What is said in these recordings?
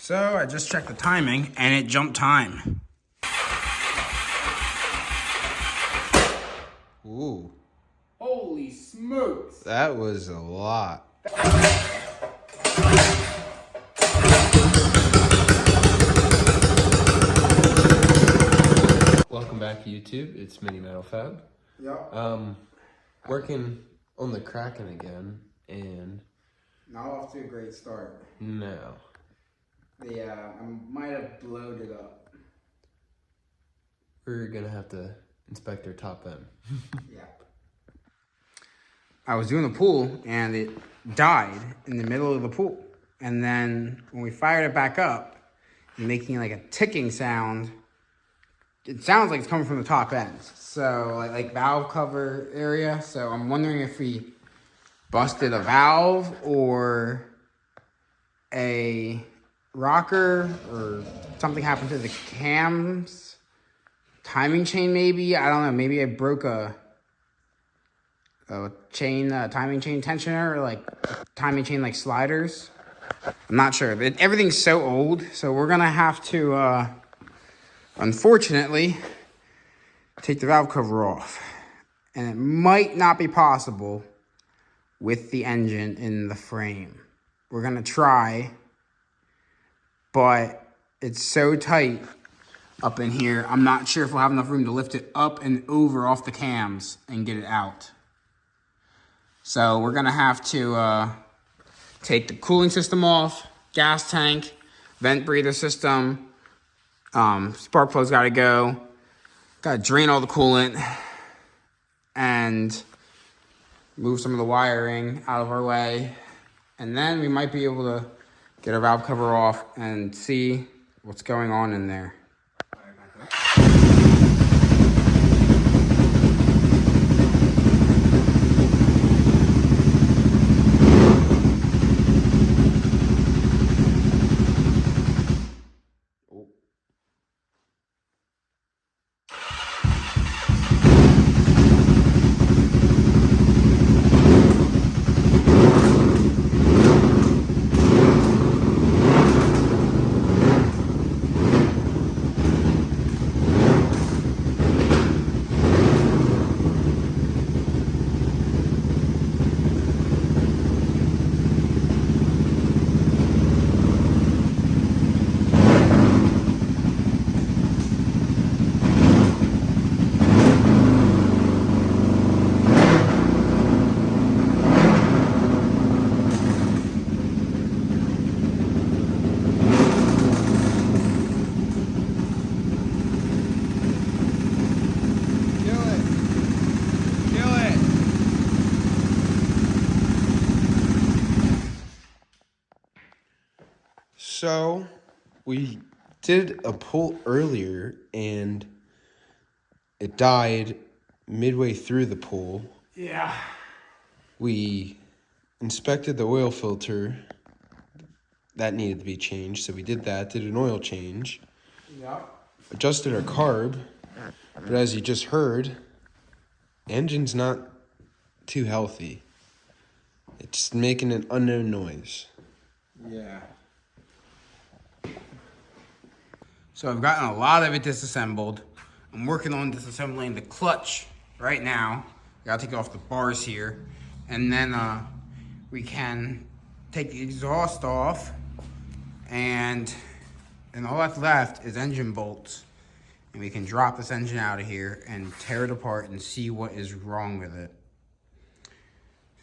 So I just checked the timing and it jumped time. Ooh. Holy smokes. That was a lot. Welcome back to YouTube. It's Mini Metal Fab. Yep. Working on the Kraken again, and Not off to a great start. no. I might have blowed it up. We're gonna have to inspect their top end. Yeah. I was doing the pool and it died in the middle of the pool. And then when we fired it back up, making like a ticking sound, it sounds like it's coming from the top end. So like valve cover area. So I'm wondering if we busted a valve or a rocker or something happened to the cams. Timing chain maybe. I don't know. Maybe I broke a chain, timing chain tensioner, or like timing chain like sliders. I'm not sure. But everything's so old, so we're gonna have to, unfortunately, take the valve cover off, and it might not be possible with the engine in the frame. We're gonna try, but it's so tight up in here. I'm not sure if we'll have enough room to lift it up and over off the cams and get it out. So we're gonna have to take the cooling system off, gas tank, vent breather system, spark plug's gotta go. Gotta drain all the coolant and move some of the wiring out of our way. And then we might be able to get our valve cover off and see what's going on in there. So, we did a pull earlier, and it died midway through the pull. Yeah. We inspected the oil filter. That needed to be changed, so we did that, did an oil change. Yep. Adjusted our carb, but as you just heard, engine's not too healthy. It's making an unknown noise. Yeah. So I've gotten a lot of it disassembled. I'm working on disassembling the clutch right now. Gotta take off the bars here. And then we can take the exhaust off. And all that's left is engine bolts. And we can drop this engine out of here and tear it apart and see what is wrong with it.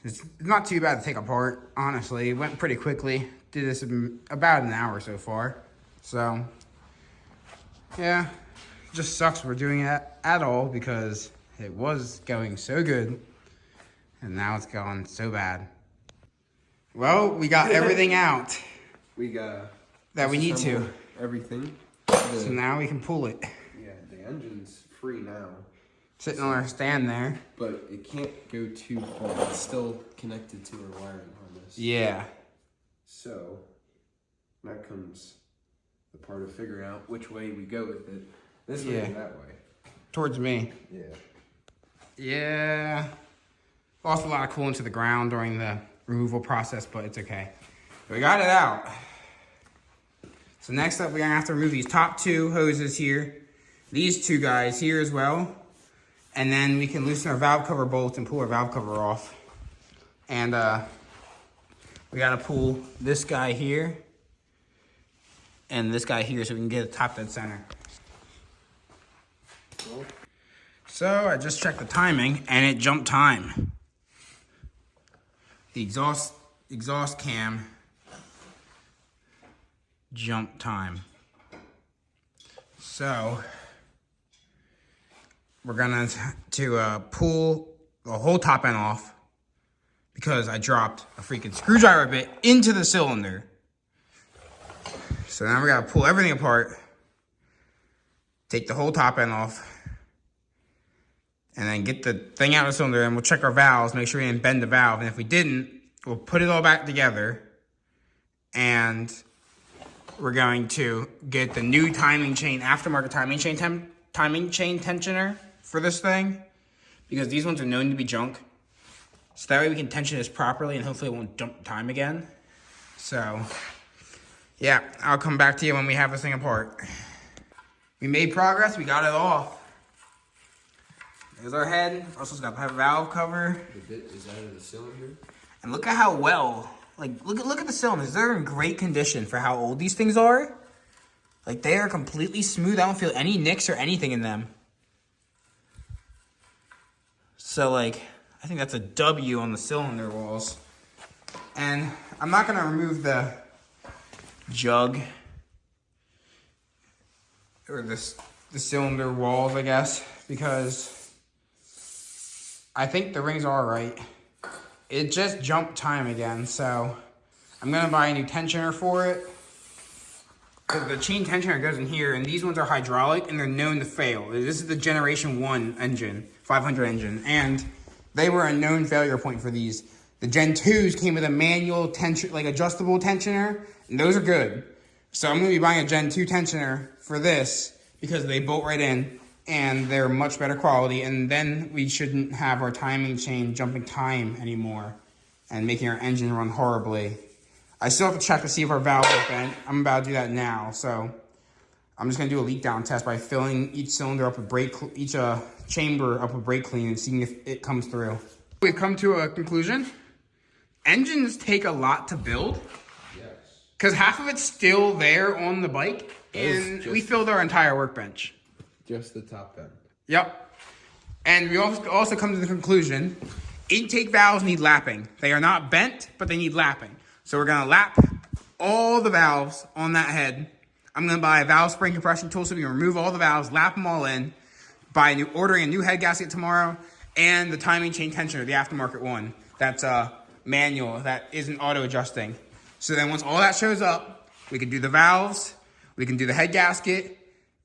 It's not too bad to take apart, honestly. It went pretty quickly. Did this in about an hour so far. So, yeah, it just sucks we're doing it at all because it was going so good. And now it's gone so bad. Well, we got everything out We got that we need to. everything. So now we can pull it. Yeah, the engine's free now, Sitting on our stand there. but it can't go too far. It's still connected to our wiring harness. Yeah. So that comes the part of figuring out which way we go with it. This way or that way. Towards me. Yeah. Yeah. Lost a lot of coolant to the ground during the removal process, but it's okay. We got it out. So next up, we're gonna have to remove these top two hoses here, these two guys here as well, and then we can loosen our valve cover bolts and pull our valve cover off. And we gotta pull this guy here and this guy here so we can get it top dead center. So I just checked the timing and it jumped time. The exhaust cam jump time. So we're gonna pull the whole top end off because I dropped a freaking screwdriver bit into the cylinder. So now we gotta pull everything apart, take the whole top end off, and then get the thing out of the cylinder, and we'll check our valves, make sure we didn't bend the valve, and if we didn't, we'll put it all back together, and we're going to get the new timing chain, aftermarket timing chain tensioner for this thing, because these ones are known to be junk. So that way we can tension this properly and hopefully it won't jump time again. So, yeah, I'll come back to you when we have this thing apart. We made progress, we got it off. There's our head, also got the valve cover. The bit is out of the cylinder. And look at how well, like, look at the cylinders. They're in great condition for how old these things are. Like, they are completely smooth. I don't feel any nicks or anything in them. So, like, I think that's a W on the cylinder walls. And I'm not going to remove the jug or the cylinder walls, I guess, because I think the rings are right. It just jumped time again, so I'm going to buy a new tensioner for it. The chain tensioner goes in here, and these ones are hydraulic, and they're known to fail. This is the Generation 1 engine, 500 engine, and they were a known failure point for these. The Gen 2s came with a manual tension, like adjustable tensioner, and those are good. So I'm going to be buying a Gen 2 tensioner for this because they bolt right in, and they're much better quality, and then we shouldn't have our timing chain jumping time anymore and making our engine run horribly. I still have to check to see if our valve is bent. I'm about to do that now, so I'm just going to do a leak down test by filling each cylinder up with each chamber up with brake clean and seeing if it comes through. We've come to a conclusion. Engines take a lot to build. Yes. Because half of it's still there on the bike, and we filled our entire workbench. Just the top end. Yep. And we also come to the conclusion, intake valves need lapping. They are not bent, but they need lapping. So we're going to lap all the valves on that head. I'm going to buy a valve spring compression tool so we can remove all the valves, lap them all in, ordering a new head gasket tomorrow, and the timing chain tensioner, the aftermarket one. That's manual, that isn't auto-adjusting. So then once all that shows up, we can do the valves, we can do the head gasket,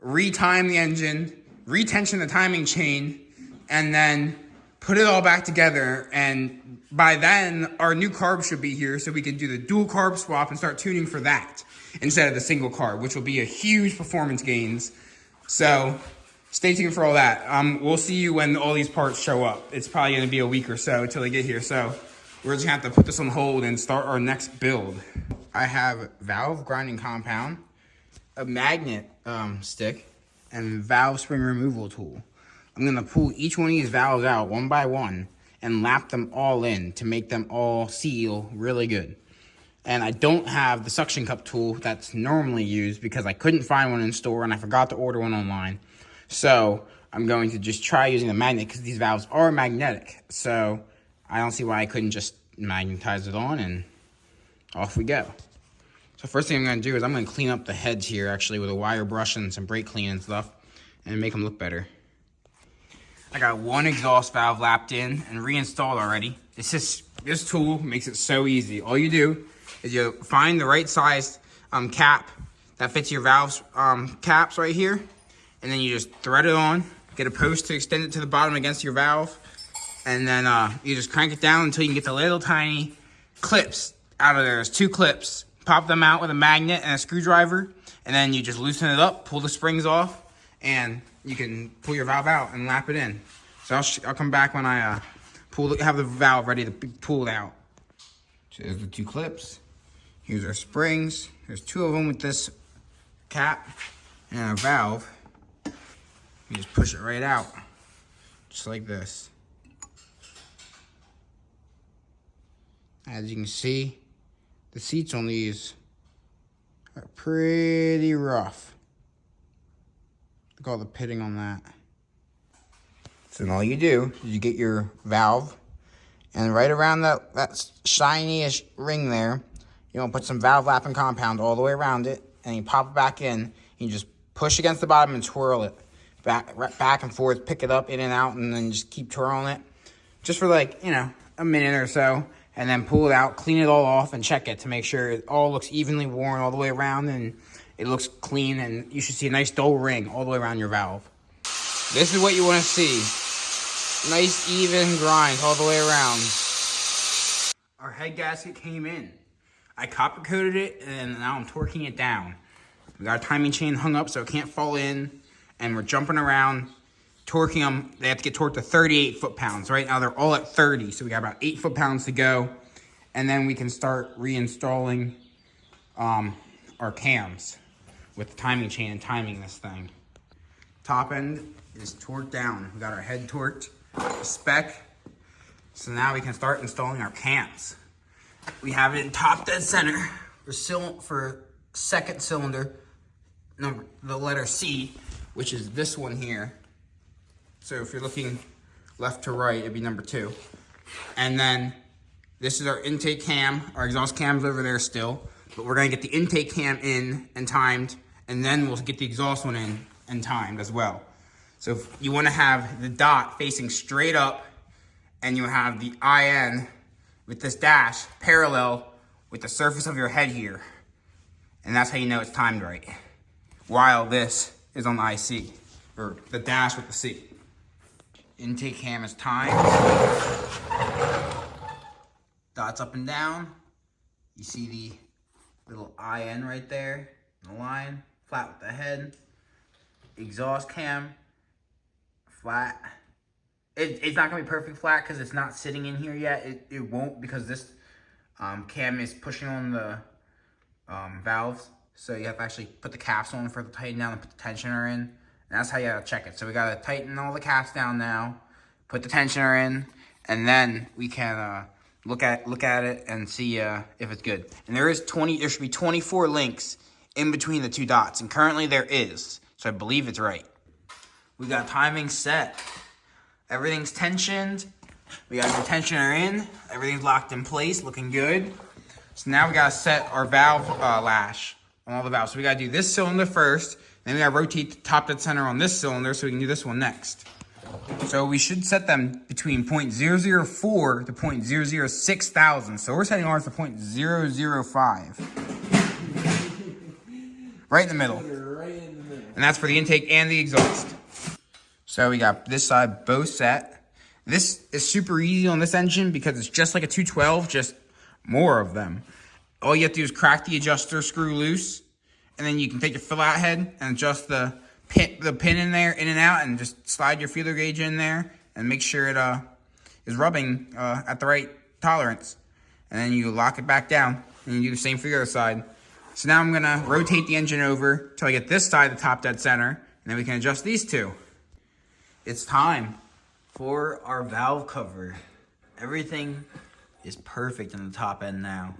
retime the engine, retension the timing chain, and then put it all back together. And by then, our new carb should be here so we can do the dual carb swap and start tuning for that instead of the single carb, which will be a huge performance gains. So stay tuned for all that. We'll see you when all these parts show up. It's probably going to be a week or so until they get here. So we're just going to have to put this on hold and start our next build. I have valve grinding compound, a magnet stick, and valve spring removal tool. I'm going to pull each one of these valves out one by one and lap them all in to make them all seal really good. And I don't have the suction cup tool that's normally used because I couldn't find one in store and I forgot to order one online. So I'm going to just try using the magnet because these valves are magnetic. So I don't see why I couldn't just magnetize it on and off we go. So first thing I'm going to do is I'm going to clean up the heads here actually with a wire brush and some brake clean and stuff and make them look better. I got one exhaust valve lapped in and reinstalled already. This tool makes it so easy. All you do is you find the right size cap that fits your valve's caps right here, and then you just thread it on, get a post to extend it to the bottom against your valve, and then you just crank it down until you can get the little tiny clips out of there. There's 2 clips. Pop them out with a magnet and a screwdriver, and then you just loosen it up, pull the springs off, and you can pull your valve out and lap it in. So I'll come back when I have the valve ready to be pulled out. So there's the 2 clips. Here's our springs. There's 2 of them with this cap and a valve. You just push it right out, just like this. As you can see, the seats on these are pretty rough. Look at all the pitting on that. So then all you do is you get your valve, and right around that shiny-ish ring there, you want to put some valve lapping compound all the way around it, and you pop it back in, and you just push against the bottom and twirl it back and forth, pick it up in and out, and then just keep twirling it just for like, you know, a minute or so, and then pull it out, clean it all off, and check it to make sure it all looks evenly worn all the way around and it looks clean, and you should see a nice dull ring all the way around your valve. This is what you want to see. Nice even grind all the way around. Our head gasket came in. I copper coated it, and now I'm torquing it down. We got our timing chain hung up so it can't fall in, and we're jumping around, torquing them. They have to get torqued to 38 foot-pounds. Right now they're all at 30, so we got about 8 foot-pounds to go, and then we can start reinstalling our cams with the timing chain and timing this thing. Top end is torqued down. We got our head torqued, spec, so now we can start installing our cams. We have it in top dead center for second cylinder, the letter C, which is this one here. So if you're looking left to right, it'd be number 2. And then this is our intake cam. Our exhaust cam's over there still, but we're gonna get the intake cam in and timed, and then we'll get the exhaust one in and timed as well. So if you wanna have the dot facing straight up, and you have the IN with this dash parallel with the surface of your head here. And that's how you know it's timed right. While this is on the IC, or the dash with the C. Intake cam is timed. Dots up and down. You see the little IN right there, the line, flat with the head. Exhaust cam, flat. It's not gonna be perfect flat because it's not sitting in here yet. It won't, because this cam is pushing on the valves. So you have to actually put the caps on for the tighten down and put the tensioner in. And that's how you gotta check it. So we gotta tighten all the caps down now, put the tensioner in, and then we can look at it and see if it's good. And there should be 24 links in between the two dots, and currently there is. So I believe it's right. We got timing set. Everything's tensioned. We got the tensioner in. Everything's locked in place, looking good. So now we gotta set our valve lash on all the valves. So we gotta do this cylinder first, then we gotta rotate the top dead center on this cylinder so we can do this one next. So we should set them between 0.004 to 0.006 thousand. So we're setting ours for 0.005. Right in the middle. And that's for the intake and the exhaust. So we got this side both set. This is super easy on this engine because it's just like a 212, just more of them. All you have to do is crack the adjuster screw loose, and then you can take your fill-out head and adjust the pin in there, in and out, and just slide your feeler gauge in there and make sure it is rubbing at the right tolerance. And then you lock it back down, and you do the same for the other side. So now I'm gonna rotate the engine over till I get this side of the top dead center, and then we can adjust these two. It's time for our valve cover. Everything is perfect in the top end now.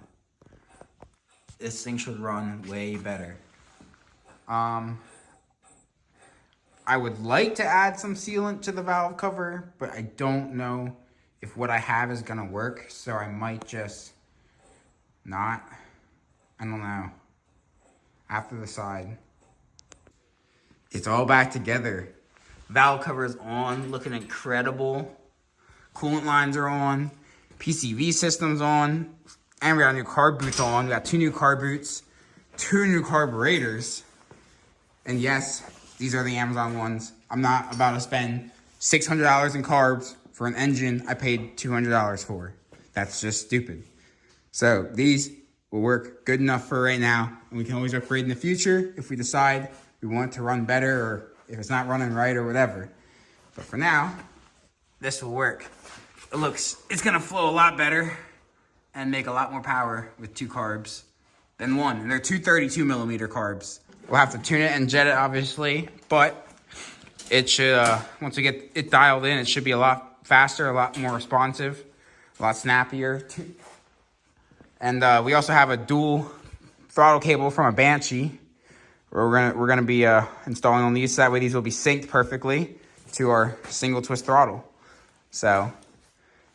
This thing should run way better. I would like to add some sealant to the valve cover, but I don't know if what I have is gonna work, so I might just not. I don't know. After the side. It's all back together. Valve cover is on, looking incredible. Coolant lines are on. PCV system's on. And we got new carb boots on. We got 2 new carb boots, 2 new carburetors. And yes, these are the Amazon ones. I'm not about to spend $600 in carbs for an engine I paid $200 for. That's just stupid. So these will work good enough for right now. And we can always upgrade in the future if we decide we want it to run better, or if it's not running right or whatever. But for now, this will work. It's gonna flow a lot better and make a lot more power with 2 carbs than 1. And they're 2 32mm carbs. We'll have to tune it and jet it, obviously, but it should, once we get it dialed in, it should be a lot faster, a lot more responsive, a lot snappier. And we also have a dual throttle cable from a Banshee. We're gonna be installing on these, so that way these will be synced perfectly to our single twist throttle. So,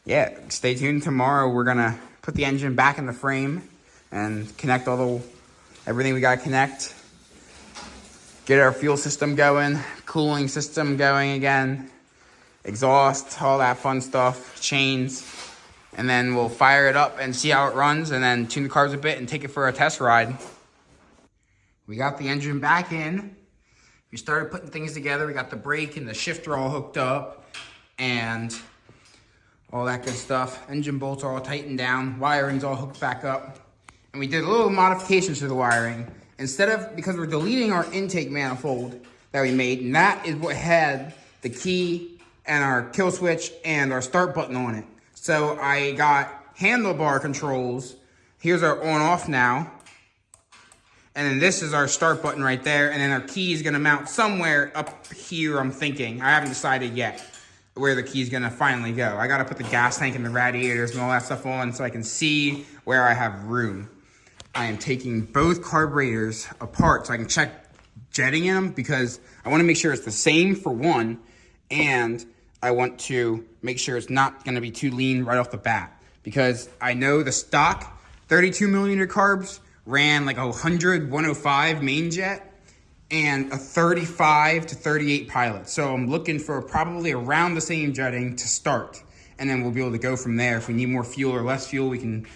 yeah, stay tuned. Tomorrow we're gonna put the engine back in the frame and connect everything we gotta connect. Get our fuel system going, cooling system going again, exhaust, all that fun stuff, chains. And then we'll fire it up and see how it runs, and then tune the carbs a bit and take it for a test ride. We got the engine back in. We started putting things together. We got the brake and the shifter all hooked up and all that good stuff. Engine bolts are all tightened down. Wiring's all hooked back up. And we did a little modifications to the wiring. Because we're deleting our intake manifold that we made, and that is what had the key and our kill switch and our start button on it. So I got handlebar controls. Here's our on off now. And then this is our start button right there. And then our key is gonna mount somewhere up here, I'm thinking. I haven't decided yet where the key is gonna finally go. I gotta put the gas tank and the radiators and all that stuff on so I can see where I have room. I am taking both carburetors apart so I can check jetting in them, because I want to make sure it's the same for one, and I want to make sure it's not going to be too lean right off the bat, because I know the stock 32 millimeter carbs ran like 105 main jet and a 35 to 38 pilot. So I'm looking for probably around the same jetting to start, and then we'll be able to go from there. If we need more fuel or less fuel, we can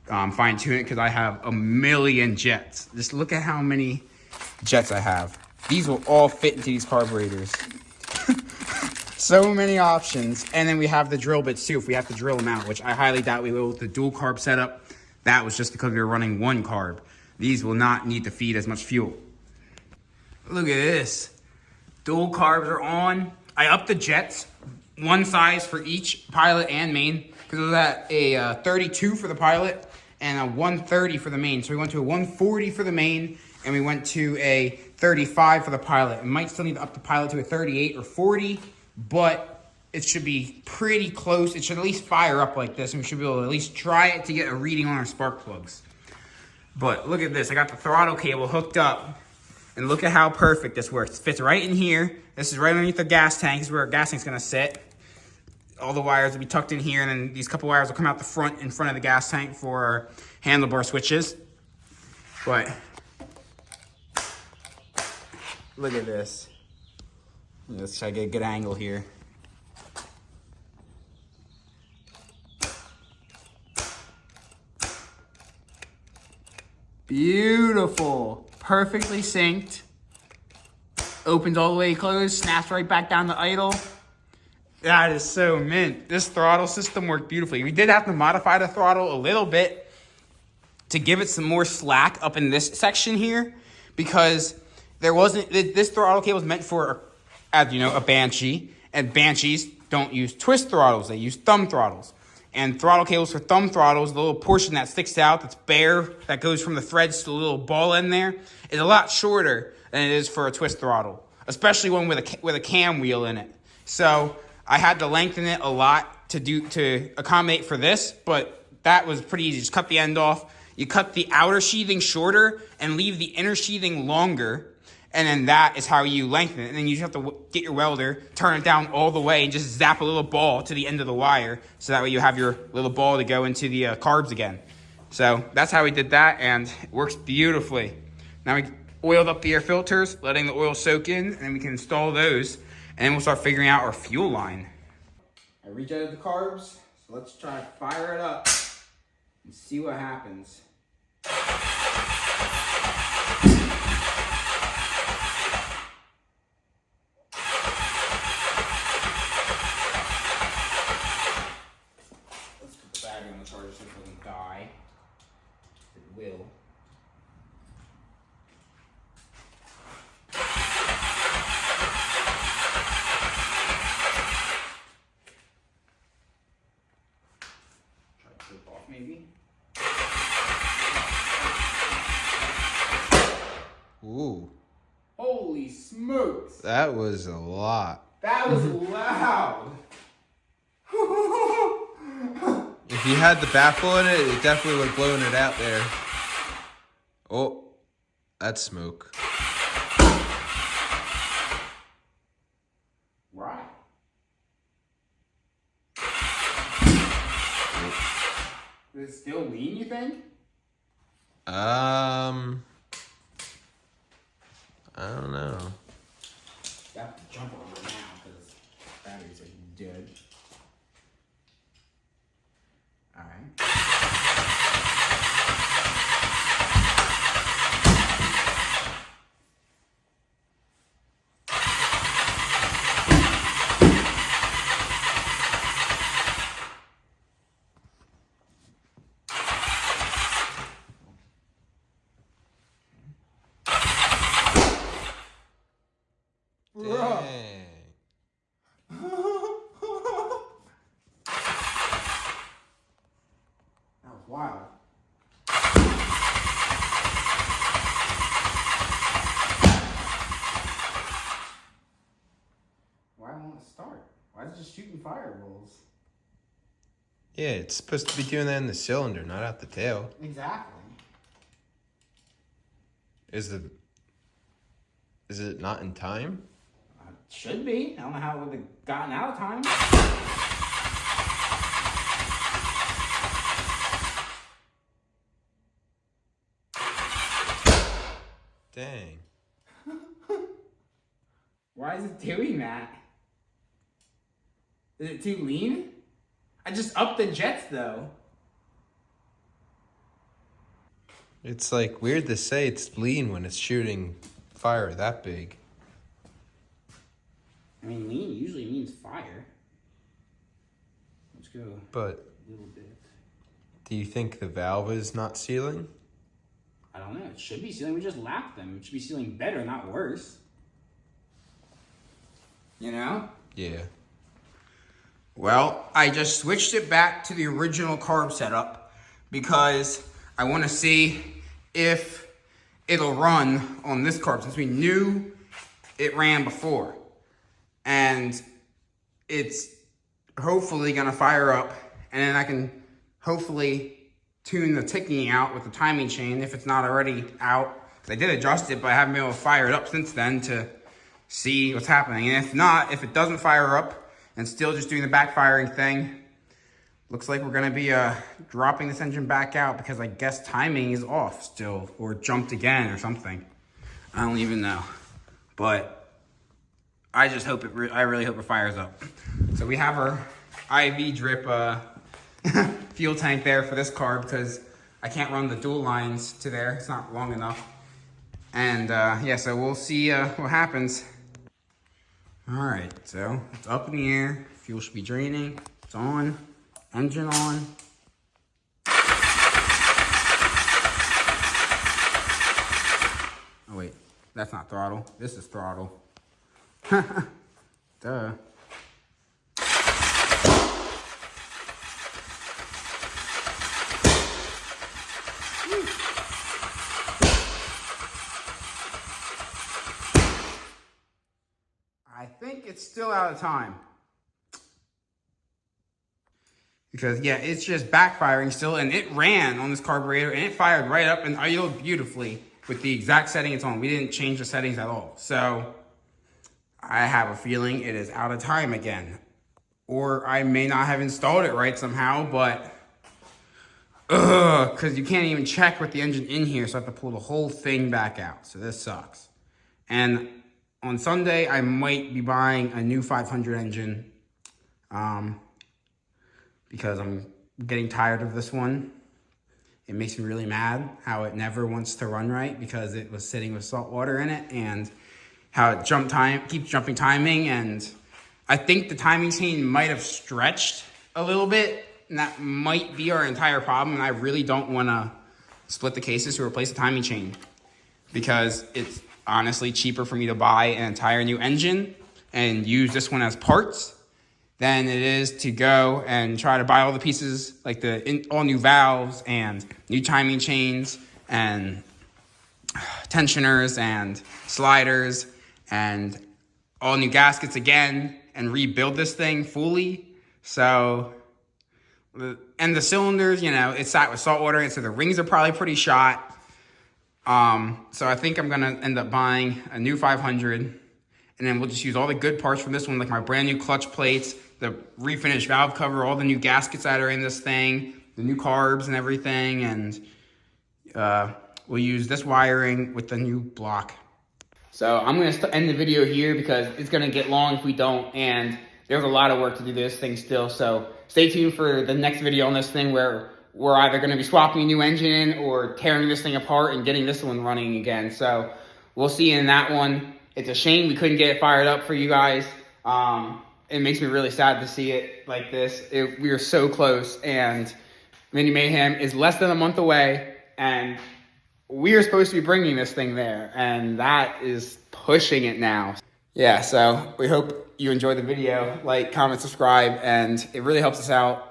fine tune it, because I have a million jets. Just look at how many jets I have. These will all fit into these carburetors. So many options. And then we have the drill bits too, if we have to drill them out, which I highly doubt we will with the dual carb setup. That was just because we were running one carb. These will not need to feed as much fuel. Look at this. Dual carbs are on. I upped the jets, one size for each pilot and main, because it was at a 32 for the pilot and a 130 for the main. So we went to a 140 for the main, and we went to a 35 for the pilot. We might still need to up the pilot to a 38 or 40, but it should be pretty close. It should at least fire up like this, and we should be able to at least try it to get a reading on our spark plugs. But look at this. I got the throttle cable hooked up, and look at how perfect this works. It fits right in here. This is right underneath the gas tank. This is where our gas tank's gonna sit. All the wires will be tucked in here, and then these couple wires will come out the front, in front of the gas tank for our handlebar switches. But look at this. Let's try to get a good angle here. Beautiful. Perfectly synced. Opens all the way closed, snaps right back down to idle. That is so mint. This throttle system worked beautifully. We did have to modify the throttle a little bit to give it some more slack up in this section here, because there wasn't, this throttle cable was meant for, as you know, a Banshee, and Banshees don't use twist throttles, they use thumb throttles. And throttle cables for thumb throttles, the little portion that sticks out, that's bare, that goes from the threads to the little ball end there, is a lot shorter than it is for a twist throttle, especially one with a cam wheel in it. So I had to lengthen it a lot to accommodate for this, but that was pretty easy. Just cut the end off. You cut the outer sheathing shorter and leave the inner sheathing longer, and then that is how you lengthen it. And then you just have to get your welder, turn it down all the way, and just zap a little ball to the end of the wire, so that way you have your little ball to go into the carbs again. So that's how we did that, and it works beautifully. Now we oiled up the air filters, letting the oil soak in, and then we can install those, and then we'll start figuring out our fuel line. I rejetted the carbs, so let's try to fire it up and see what happens. Let's put the battery on the charger so it doesn't die. It will. Off maybe. Ooh, Holy smokes. That was a lot. That was loud. If you had the baffle in it, it definitely would have blown it out there. Oh, that's smoke. Right. Is it still lean, you think? I don't know. You have to jump over it now because batteries are dead. Alright. Dang. That was wild. Why won't it start? Why is it just shooting fireballs? Yeah, it's supposed to be doing that in the cylinder, not out the tail. Exactly. Is it not in time? Should be. I don't know how it would have gotten out of time. Dang. Why is it doing that? Is it too lean? I just upped the jets though. It's like weird to say it's lean when it's shooting fire that big. I mean, lean usually means fire. Let's go But a little bit. do you think the valve is not sealing? I don't know. It should be sealing. We just lapped them. It should be sealing better, not worse. You know? Yeah. Well, I just switched it back to the original carb setup because I want to see if it'll run on this carb since we knew it ran before. And it's hopefully going to fire up, and then I can hopefully tune the ticking out with the timing chain if it's not already out. I did adjust it, but I haven't been able to fire it up since then to see what's happening. And if not, if it doesn't fire up and still just doing the backfiring thing, looks like we're going to be dropping this engine back out because I guess timing is off still, or jumped again or something. I don't even know. But I just hope I really hope it fires up. So we have our IV drip fuel tank there for this car because I can't run the dual lines to there. It's not long enough. And yeah, so we'll see what happens. All right, so it's up in the air. Fuel should be draining. It's on. Engine on. Oh wait, that's not throttle. This is throttle. Duh. I think it's still out of time. Because, yeah, it's just backfiring still, and it ran on this carburetor, and it fired right up and idled beautifully with the exact setting it's on. We didn't change the settings at all. So, I have a feeling it is out of time again. Or I may not have installed it right somehow, but... because you can't even check with the engine in here, so I have to pull the whole thing back out. So, this sucks. And on Sunday, I might be buying a new 500 engine. Because I'm getting tired of this one. It makes me really mad how it never wants to run right because it was sitting with salt water in it, and how it keeps jumping timing, and I think the timing chain might have stretched a little bit, and that might be our entire problem, and I really don't want to split the cases to replace the timing chain because it's honestly cheaper for me to buy an entire new engine and use this one as parts than it is to go and try to buy all the pieces, like all new valves and new timing chains and tensioners and sliders and all new gaskets again and rebuild this thing fully. So, and the cylinders, you know, it's sat with salt water, and so the rings are probably pretty shot. So I think I'm gonna end up buying a new 500, and then we'll just use all the good parts from this one, like my brand new clutch plates, the refinished valve cover, all the new gaskets that are in this thing, the new carbs and everything, and we'll use this wiring with the new block. So I'm gonna end the video here because it's gonna get long if we don't, and there's a lot of work to do this thing still. So stay tuned for the next video on this thing where we're either gonna be swapping a new engine in or tearing this thing apart and getting this one running again. So we'll see you in that one. It's a shame we couldn't get it fired up for you guys. It makes me really sad to see it like this. We are so close, and Mini Mayhem is less than a month away, and we are supposed to be bringing this thing there, and that is pushing it now. Yeah, so we hope you enjoyed the video. Like, comment, subscribe, and it really helps us out,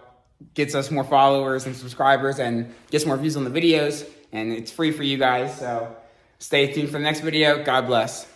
gets us more followers and subscribers, and gets more views on the videos, and it's free for you guys. So stay tuned for the next video. God bless.